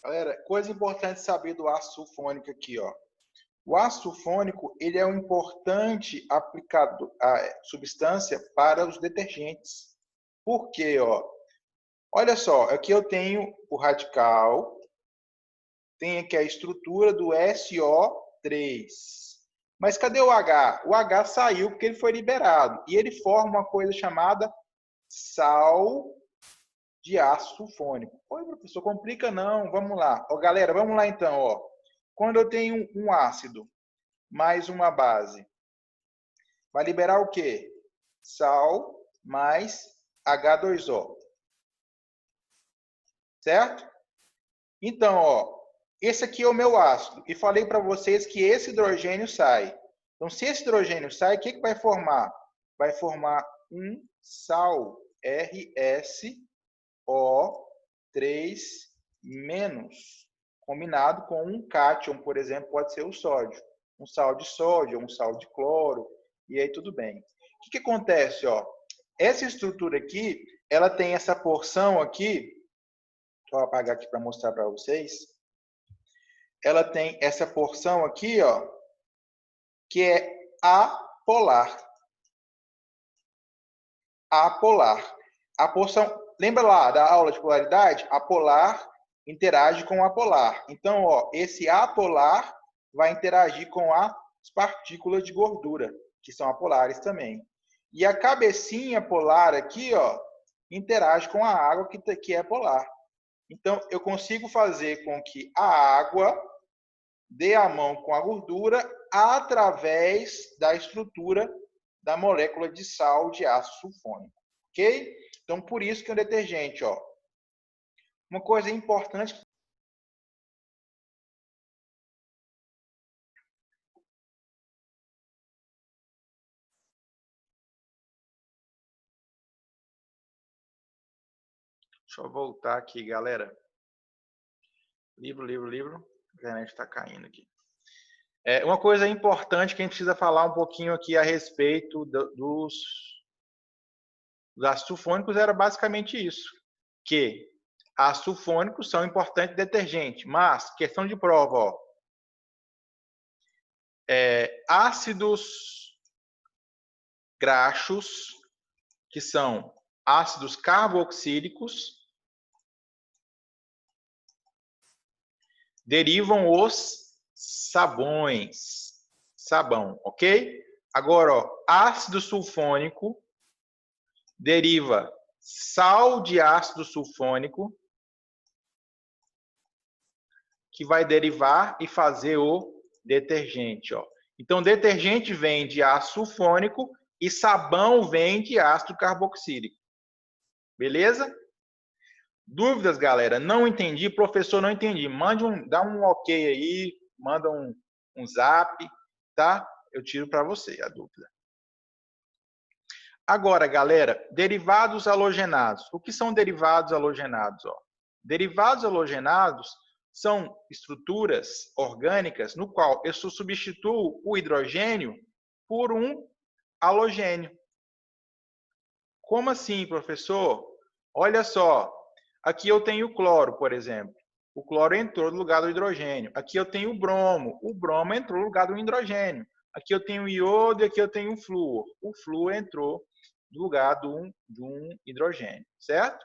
Galera, coisa importante saber do ácido sulfônico aqui, ó. O ácido sulfônico, ele é um importante aplicador, substância para os detergentes. Por quê, ó? Olha só, aqui eu tenho o radical, tem aqui a estrutura do SO3. Mas cadê o H? O H saiu porque ele foi liberado. E ele forma uma coisa chamada sal de ácido sulfônico. Oi, professor, complica não. Vamos lá. Ó, galera, vamos lá então. Ó. Quando eu tenho um ácido mais uma base, vai liberar o quê? Sal mais H2O. Certo? Então, ó, esse aqui é o meu ácido. E falei para vocês que esse hidrogênio sai. Então, se esse hidrogênio sai, o que vai formar? Vai formar um sal, RSO3-, combinado com um cátion, por exemplo, pode ser o sódio. Um sal de sódio, um sal de cloro, e aí tudo bem. O que acontece? Ó? Essa estrutura aqui, ela tem essa porção aqui, vou apagar aqui para mostrar para vocês. Ela tem essa porção aqui, ó, que é apolar. Apolar. A porção, lembra lá da aula de polaridade? Apolar interage com o apolar. Então, ó, esse apolar vai interagir com as partículas de gordura, que são apolares também. E a cabecinha polar aqui, ó, interage com a água que é polar. Então, eu consigo fazer com que a água dê a mão com a gordura através da estrutura da molécula de sal de ácido sulfônico. Ok? Então, por isso que é um detergente, ó. Uma coisa importante. Deixa eu voltar aqui, galera. Livro. A internet está caindo aqui. Uma coisa importante que a gente precisa falar um pouquinho aqui a respeito dos ácidos sulfônicos era basicamente isso. Que ácidos sulfônicos são importantes detergentes, mas, questão de prova, ó, ácidos graxos, que são ácidos carboxílicos, derivam os sabões. Sabão, ok? Agora, ó, ácido sulfônico deriva sal de ácido sulfônico, que vai derivar e fazer o detergente. Ó. Então, detergente vem de ácido sulfônico e sabão vem de ácido carboxílico. Beleza? Dúvidas, galera? Não entendi, professor, não entendi. Dá um ok aí, manda um zap, tá? Eu tiro para você a dúvida. Agora, galera, derivados halogenados. O que são derivados halogenados? Ó? Derivados halogenados são estruturas orgânicas no qual eu substituo o hidrogênio por um halogênio. Como assim, professor? Olha só, aqui eu tenho o cloro, por exemplo. O cloro entrou no lugar do hidrogênio. Aqui eu tenho o bromo entrou no lugar do hidrogênio. Aqui eu tenho o iodo e aqui eu tenho o flúor. O flúor entrou no lugar de um hidrogênio, certo?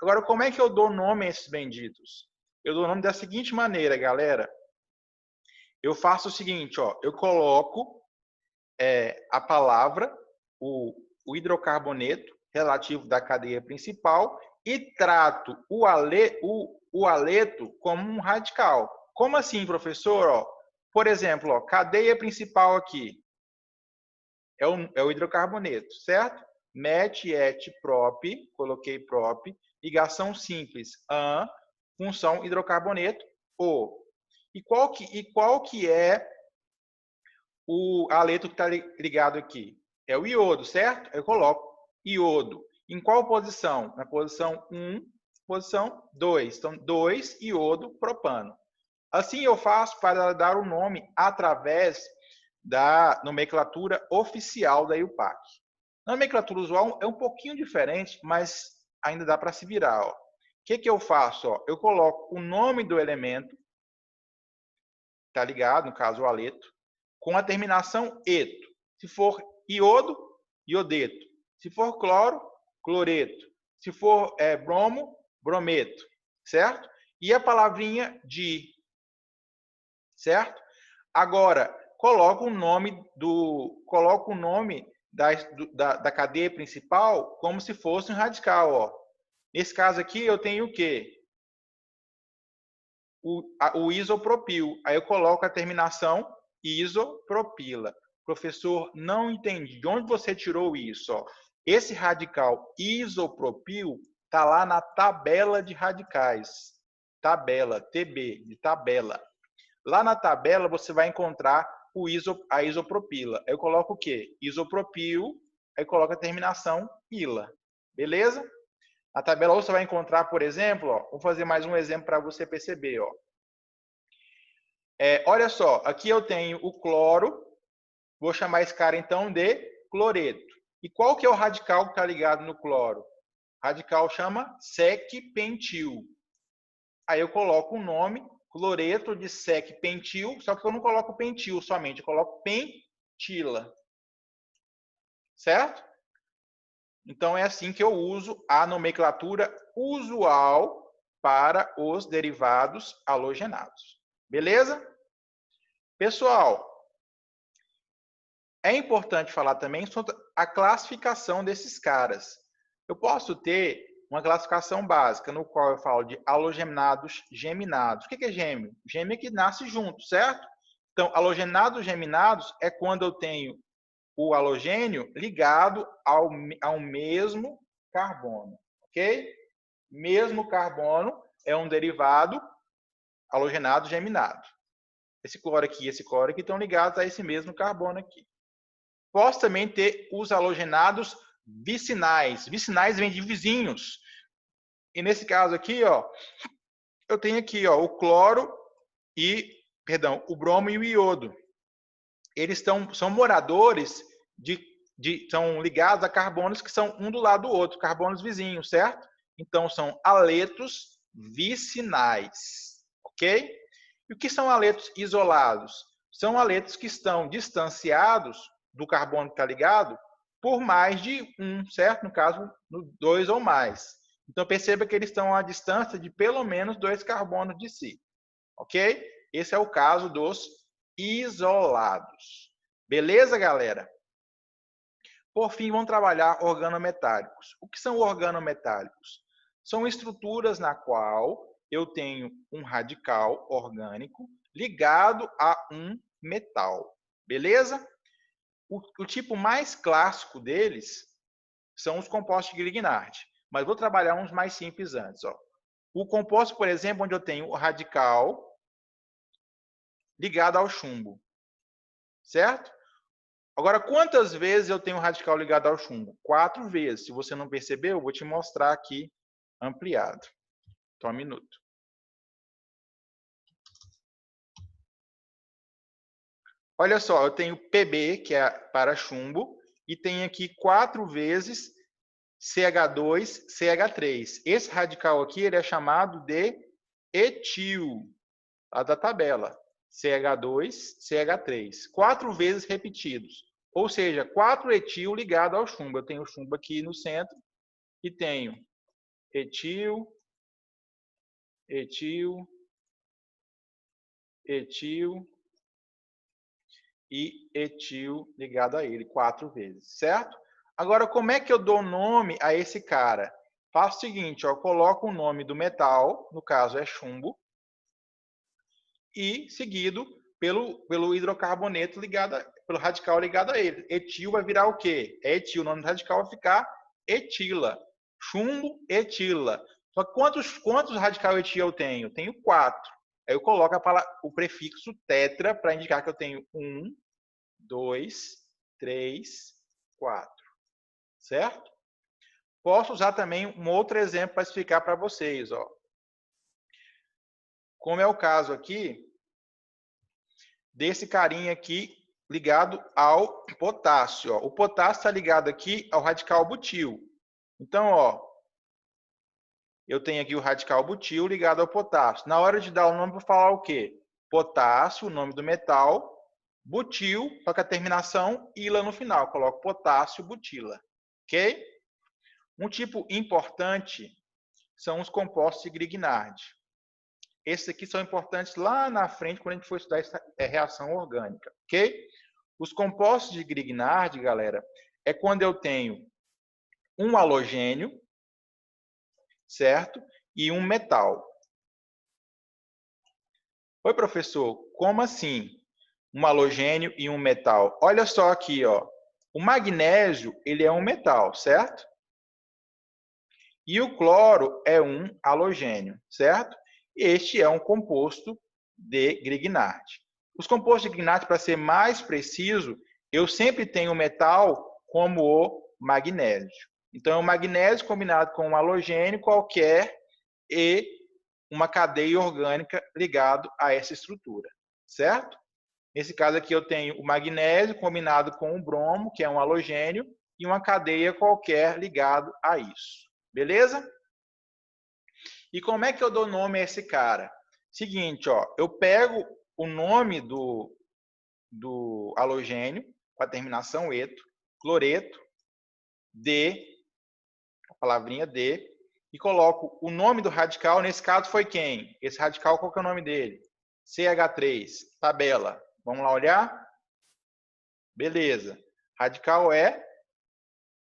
Agora, como é que eu dou nome a esses benditos? Eu dou nome da seguinte maneira, galera. Eu faço o seguinte, ó, eu coloco a palavra, o hidrocarboneto, relativo da cadeia principal, e trato o aleto como um radical. Como assim, professor? Ó, por exemplo, ó, cadeia principal aqui é o hidrocarboneto, certo? Met, et, prop, coloquei prop, ligação simples, an, função hidrocarboneto, o. E qual que é o aleto que está ligado aqui? É o iodo, certo? Eu coloco iodo. Em qual posição? Na posição 1, posição 2. Então, 2, iodo, propano. Assim eu faço para dar o nome através da nomenclatura oficial da IUPAC. A nomenclatura usual é um pouquinho diferente, mas ainda dá para se virar. Ó. O que eu faço? Ó? Eu coloco o nome do elemento, tá ligado? No caso, o aleto, com a terminação eto. Se for iodo, iodeto. Se for cloro, cloreto. Se for bromo, brometo. Certo? E a palavrinha di. Certo? Agora, coloco o nome da cadeia principal como se fosse um radical. Ó. Nesse caso aqui, eu tenho o quê? O isopropil. Aí eu coloco a terminação isopropila. Professor, não entendi. De onde você tirou isso? Ó? Esse radical isopropil está lá na tabela de radicais. Tabela, TB, de tabela. Lá na tabela você vai encontrar a isopropila. Aí eu coloco o quê? Isopropil, aí coloco a terminação ila. Beleza? Na tabela você vai encontrar, por exemplo, ó, vou fazer mais um exemplo para você perceber. Ó. Olha só, aqui eu tenho o cloro, vou chamar esse cara então de cloreto. E qual que é o radical que está ligado no cloro? O radical chama sec-pentil. Aí eu coloco o nome, cloreto de sec-pentil, só que eu não coloco pentil somente, eu coloco pentila. Certo? Então é assim que eu uso a nomenclatura usual para os derivados halogenados. Beleza? Pessoal, é importante falar também sobre a classificação desses caras. Eu posso ter uma classificação básica, no qual eu falo de halogenados geminados. O que é gêmeo? Gêmeo é que nasce junto, certo? Então, halogenados geminados é quando eu tenho o halogênio ligado ao mesmo carbono, ok? Mesmo carbono é um derivado halogenado geminado. Esse cloro aqui e esse cloro aqui estão ligados a esse mesmo carbono aqui. Posso também ter os halogenados vicinais. Vicinais vem de vizinhos. E nesse caso aqui, ó, eu tenho aqui, ó, o cloro o bromo e o iodo. Eles são moradores são ligados a carbonos que são um do lado do outro, carbonos vizinhos, certo? Então são aletos vicinais, ok? E o que são aletos isolados? São aletos que estão distanciados do carbono que está ligado por mais de um, certo? No caso, 2 ou mais. Então, perceba que eles estão a distância de pelo menos 2 carbonos de si. Ok? Esse é o caso dos isolados. Beleza, galera? Por fim, vamos trabalhar organometálicos. O que são organometálicos? São estruturas na qual eu tenho um radical orgânico ligado a um metal. Beleza? O tipo mais clássico deles são os compostos de Grignard. Mas vou trabalhar uns mais simples antes. Ó. O composto, por exemplo, onde eu tenho o radical ligado ao chumbo. Certo? Agora, quantas vezes eu tenho um radical ligado ao chumbo? 4 vezes. Se você não percebeu, eu vou te mostrar aqui ampliado. Só um minuto. Olha só, eu tenho PB, que é para chumbo, e tenho aqui 4 vezes CH2, CH3. Esse radical aqui ele é chamado de etil, lá da tabela. CH2, CH3. 4 vezes repetidos. Ou seja, 4 etil ligado ao chumbo. Eu tenho o chumbo aqui no centro e tenho etil, etil, etil e etil ligado a ele 4 vezes, certo? Agora, como é que eu dou nome a esse cara? Faço o seguinte, ó, coloco o nome do metal, no caso é chumbo, e seguido pelo hidrocarboneto pelo radical ligado a ele. Etil vai virar o quê? É etil, o nome do radical vai ficar etila. Chumbo, etila. Só que quantos radical etil eu tenho? Eu tenho 4. Aí eu coloco o prefixo tetra para indicar que eu tenho 1, 2, 3, 4. Certo? Posso usar também um outro exemplo para explicar para vocês. Ó. Como é o caso aqui desse carinha aqui ligado ao potássio. Ó. O potássio está ligado aqui ao radical butil. Então, ó, eu tenho aqui o radical butil ligado ao potássio. Na hora de dar o nome, vou falar o quê? Potássio, o nome do metal, butil, só que a terminação ila no final. Eu coloco potássio, butila. Ok? Um tipo importante são os compostos de Grignard. Esses aqui são importantes lá na frente, quando a gente for estudar essa reação orgânica. Ok? Os compostos de Grignard, galera, é quando eu tenho um halogênio, certo? E um metal. Oi, professor, como assim? Um halogênio e um metal? Olha só aqui, ó. O magnésio, ele é um metal, certo? E o cloro é um halogênio, certo? Este é um composto de Grignard. Os compostos de Grignard, para ser mais preciso, eu sempre tenho o metal como o magnésio. Então, é o magnésio combinado com um halogênio qualquer e uma cadeia orgânica ligado a essa estrutura, certo? Nesse caso aqui eu tenho o magnésio combinado com o bromo, que é um halogênio, e uma cadeia qualquer ligado a isso. Beleza? E como é que eu dou nome a esse cara? Seguinte, ó, eu pego o nome do halogênio, com a terminação eto, cloreto, D, a palavrinha D, e coloco o nome do radical, nesse caso foi quem? Esse radical, qual que é o nome dele? CH3, tabela. Vamos lá olhar? Beleza. Radical é,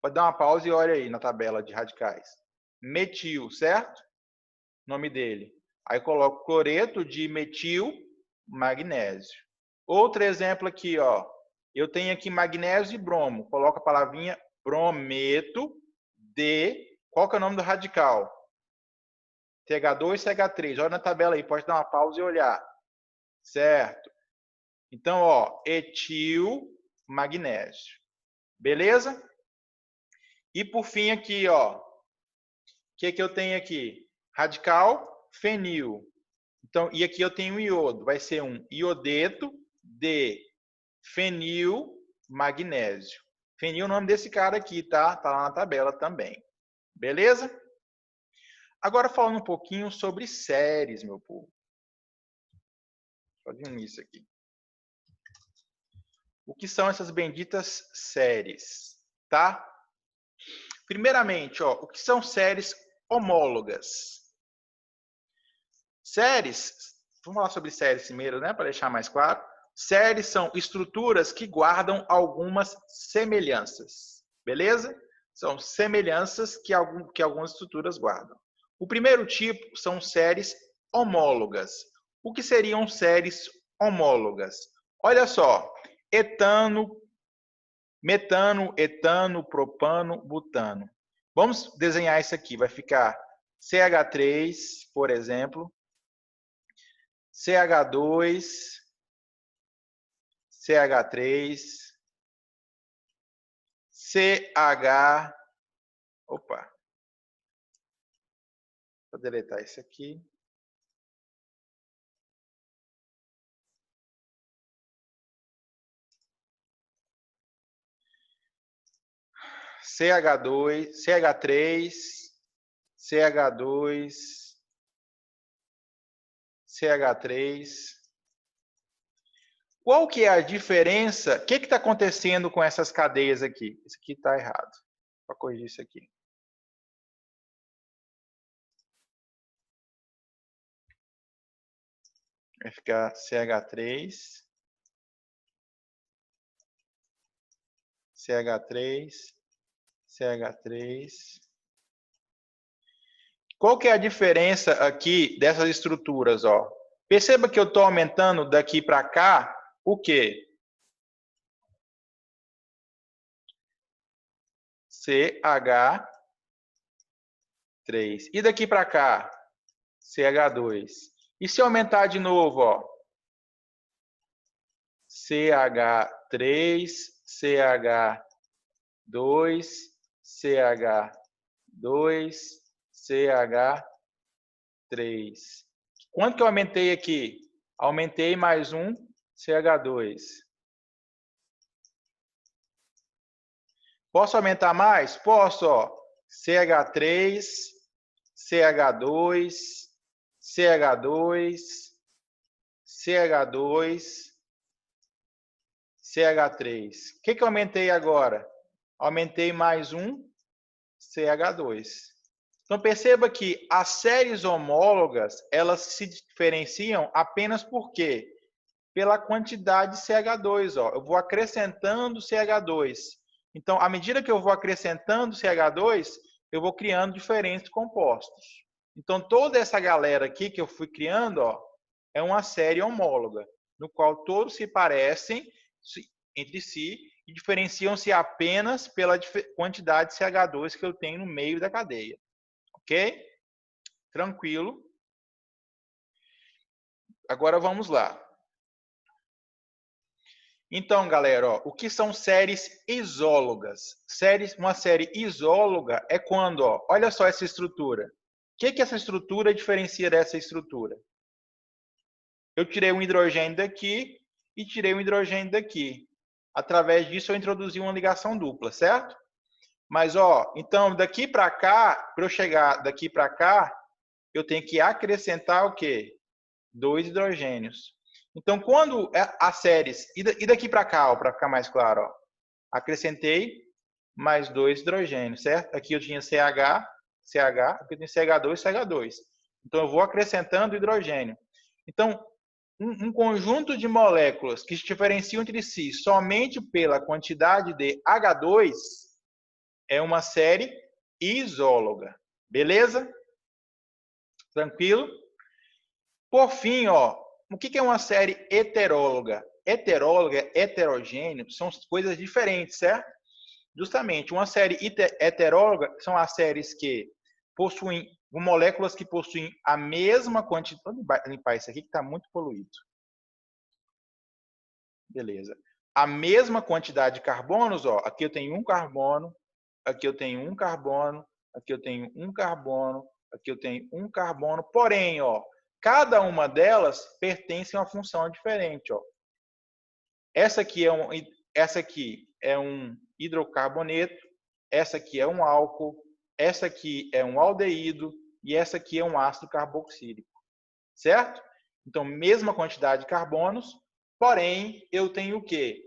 pode dar uma pausa e olha aí na tabela de radicais. Metil, certo? Nome dele. Aí coloco cloreto de metil, magnésio. Outro exemplo aqui, ó. Eu tenho aqui magnésio e bromo. Coloco a palavrinha brometo de... Qual que é o nome do radical? CH2, CH3. Olha na tabela aí, pode dar uma pausa e olhar. Certo? Então, ó, etil, magnésio. Beleza? E por fim aqui, ó. O que que eu tenho aqui? Radical, fenil. Então, e aqui eu tenho um iodo. Vai ser um iodeto de fenil, magnésio. Fenil é o nome desse cara aqui, tá? Tá lá na tabela também. Beleza? Agora falando um pouquinho sobre séries, meu povo. Só vir isso aqui. O que são essas benditas séries, tá? Primeiramente, ó, o que são séries homólogas? Séries, vamos falar sobre séries primeiro, né, para deixar mais claro. Séries são estruturas que guardam algumas semelhanças, beleza? São semelhanças que algumas estruturas guardam. O primeiro tipo são séries homólogas. O que seriam séries homólogas? Olha só, etano, metano, etano, propano, butano. Vamos desenhar isso aqui. Vai ficar CH3, por exemplo, CH2, CH3, CH... Opa! Vou deletar isso aqui. CH2, CH3, CH2, CH3. Qual que é a diferença? O que está acontecendo com essas cadeias aqui? Isso aqui está errado. Vou corrigir isso aqui. Vai ficar CH3, CH3, CH3. Qual que é a diferença aqui dessas estruturas, ó? Perceba que eu estou aumentando daqui para cá o quê? CH3. E daqui para cá? CH2. E se aumentar de novo, ó? CH3, CH2, CH2, CH3. Quanto que eu aumentei aqui? Aumentei mais um CH2. Posso aumentar mais? Posso, ó. CH3, CH2, CH2, CH2, CH3. O que eu aumentei agora? Aumentei mais um CH2. Então, perceba que as séries homólogas, elas se diferenciam apenas por quê? Pela quantidade de CH2. Ó. Eu vou acrescentando CH2. Então, à medida que eu vou acrescentando CH2, eu vou criando diferentes compostos. Então, toda essa galera aqui que eu fui criando, ó, é uma série homóloga, no qual todos se parecem entre si e diferenciam-se apenas pela quantidade de CH2 que eu tenho no meio da cadeia. Ok? Tranquilo. Agora vamos lá. Então, galera, ó, o que são séries isólogas? Uma série isóloga é quando, ó, olha só essa estrutura. O que essa estrutura diferencia dessa estrutura? Eu tirei um hidrogênio daqui e tirei um hidrogênio daqui. Através disso, eu introduzi uma ligação dupla, certo? Mas, ó, então, daqui para cá, para eu chegar daqui para cá, eu tenho que acrescentar o quê? 2 hidrogênios. Então, quando as séries... E daqui para cá, para ficar mais claro, ó, acrescentei mais 2 hidrogênios, certo? Aqui eu tinha CH, aqui eu tenho CH2, CH2. Então, eu vou acrescentando hidrogênio. Então, um conjunto de moléculas que se diferenciam entre si somente pela quantidade de H2 é uma série isóloga. Beleza? Tranquilo? Por fim, ó, o que é uma série heteróloga? Heteróloga, heterogêneo, são coisas diferentes, certo? Justamente, uma série heteróloga são as séries que possuem moléculas que possuem a mesma quantidade... Vou limpar isso aqui que está muito poluído. Beleza. A mesma quantidade de carbonos, ó, aqui eu tenho um carbono, aqui eu tenho um carbono, aqui eu tenho um carbono, aqui eu tenho um carbono, porém, ó, cada uma delas pertence a uma função diferente, ó. Essa aqui é um hidrocarboneto, essa aqui é um álcool, essa aqui é um aldeído e essa aqui é um ácido carboxílico, certo? Então, mesma quantidade de carbonos, porém, eu tenho o quê?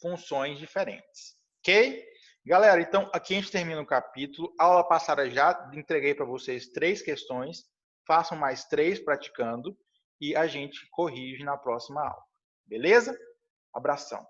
Funções diferentes, ok? Galera, então, aqui a gente termina o capítulo. A aula passada já entreguei para vocês 3 questões. Façam mais 3 praticando e a gente corrige na próxima aula. Beleza? Abração.